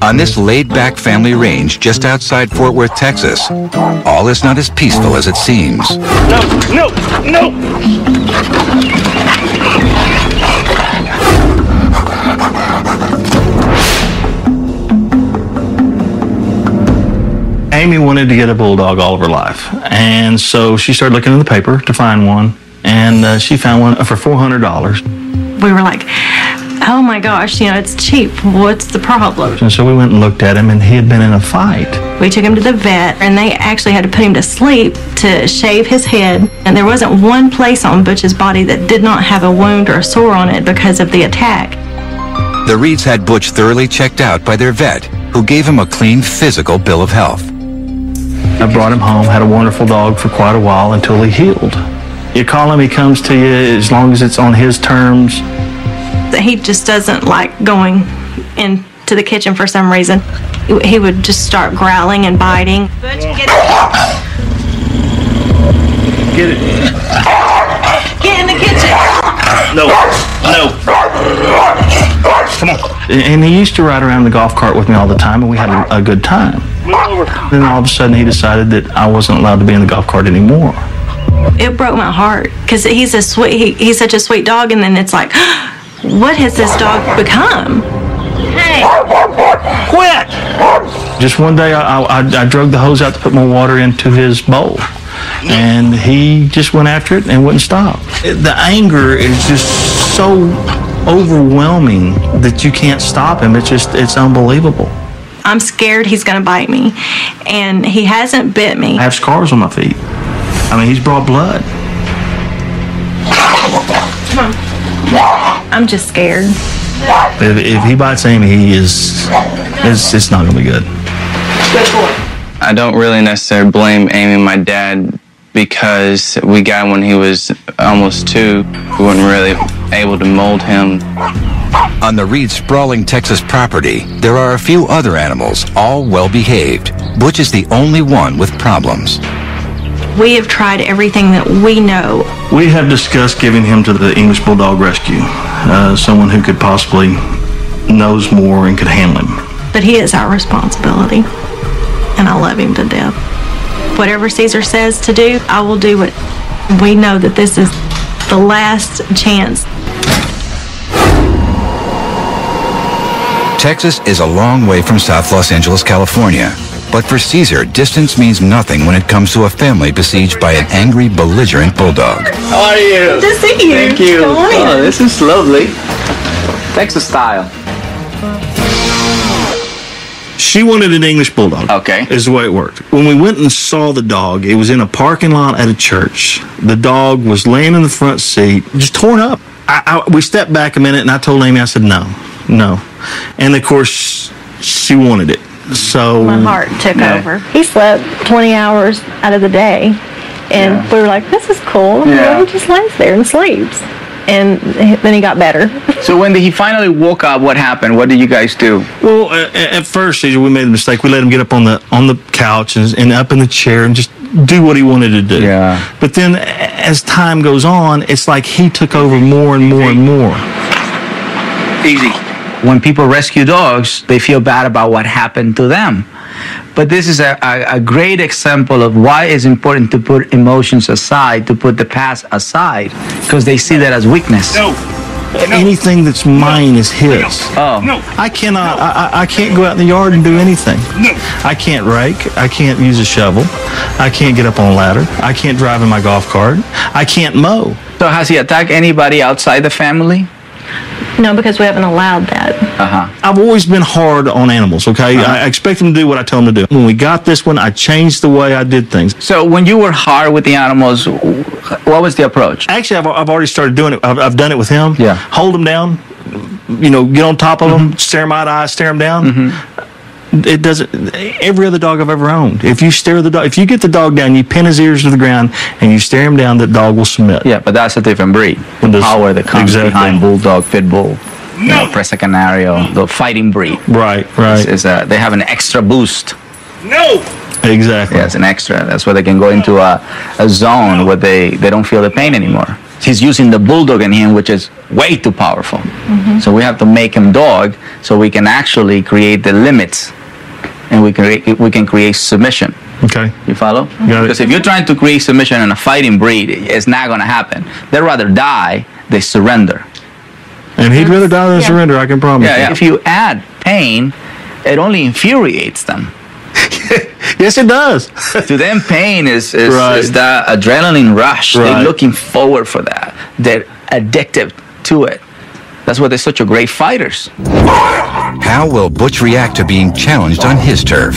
On this laid-back family range just outside Fort Worth, Texas, all is not as peaceful as it seems. No! Amy wanted to get a Bulldog all of her life, and so she started looking in the paper to find one, and she found one for $400. We were like, oh my gosh, it's cheap. What's the problem? And so we went and looked at him, and he had been in a fight. We took him to the vet, and they actually had to put him to sleep to shave his head. And there wasn't one place on Butch's body that did not have a wound or a sore on it because of the attack. The Reeds had Butch thoroughly checked out by their vet, who gave him a clean physical bill of health. I brought him home, had a wonderful dog for quite a while until he healed. You call him, he comes to you as long as it's on his terms. He just doesn't like going into the kitchen for some reason. He would just start growling and biting. Butch, get it. Get it. Get in the kitchen. No. Come on. And he used to ride around the golf cart with me all the time, and we had a good time. Then all of a sudden he decided that I wasn't allowed to be in the golf cart anymore. It broke my heart because he's such a sweet dog, and then it's like, what has this dog become? Hey, quit! Just one day I drug the hose out to put more water into his bowl, and he just went after it and wouldn't stop. The anger is just so overwhelming that you can't stop him. It's unbelievable. I'm scared he's going to bite me, and he hasn't bit me. I have scars on my feet. I mean, he's brought blood. Come on. I'm just scared. If he bites Amy, it's not going to be good. Good boy. I don't really necessarily blame Amy and my dad because we got him when he was almost 2. We weren't really able to mold him. On the Reed sprawling Texas property, there are a few other animals, all well-behaved. Butch is the only one with problems. We have tried everything that we know. We have discussed giving him to the English Bulldog Rescue, someone who could possibly knows more and could handle him. But he is our responsibility, and I love him to death. Whatever Caesar says to do, I will do it. We know that this is the last chance. Texas is a long way from South Los Angeles, California. But for Caesar, distance means nothing when it comes to a family besieged by an angry, belligerent bulldog. How are you? Good to see you. Thank you. Come on in. Oh, this is lovely. Texas style. She wanted an English Bulldog. Okay. Is the way it worked. When we went and saw the dog, it was in a parking lot at a church. The dog was laying in the front seat, just torn up. We stepped back a minute, and I told Amy, I said, no. And, of course, she wanted it. So my heart took over. He slept 20 hours out of the day, and we were like, this is cool. He just lays there and sleeps. And then he got better. So when he finally woke up, what happened? What did you guys do? Well, at first, we made a mistake. We let him get up on the couch and up in the chair and just do what he wanted to do. Yeah. But then as time goes on, it's like he took over more and more and more. Easy. When people rescue dogs, they feel bad about what happened to them. But this is a great example of why it's important to put emotions aside, to put the past aside, because they see that as weakness. No. Anything that's mine is his. Oh. No. I can't go out in the yard and do anything. No. I can't rake. I can't use a shovel. I can't get up on a ladder. I can't drive in my golf cart. I can't mow. So has he attacked anybody outside the family? No, because we haven't allowed that. I've always been hard on animals, okay? I expect them to do what I tell them to do. When we got this one, I changed the way I did things. So when you were hard with the animals, what was the approach? Actually, I've already started doing it. I've done it with him. Yeah. Hold him down, get on top of him, stare him eye to eye, stare him down. It doesn't. Every other dog I've ever owned, if you get the dog down, you pin his ears to the ground, and you stare him down, the dog will submit. Yeah, but that's a different breed. The power that comes behind Bulldog, Pit Bull, Presa Canario, the fighting breed. Right. They have an extra boost. No. Exactly. Yeah, it's an extra. That's where they can go into a zone where they don't feel the pain anymore. he's using the Bulldog in him, which is way too powerful. So we have to make him dog so we can actually create the limits, and we can create submission. Okay. You follow? Got it. Because if you're trying to create submission in a fighting breed, it's not going to happen. They'd rather die, they surrender. And he'd rather die than surrender, I can promise you. If you add pain, it only infuriates them. Yes, it does. To them, pain is Right. that adrenaline rush. Right. They're looking forward for that. They're addicted to it. That's why they're such a great fighters. How will Butch react to being challenged on his turf?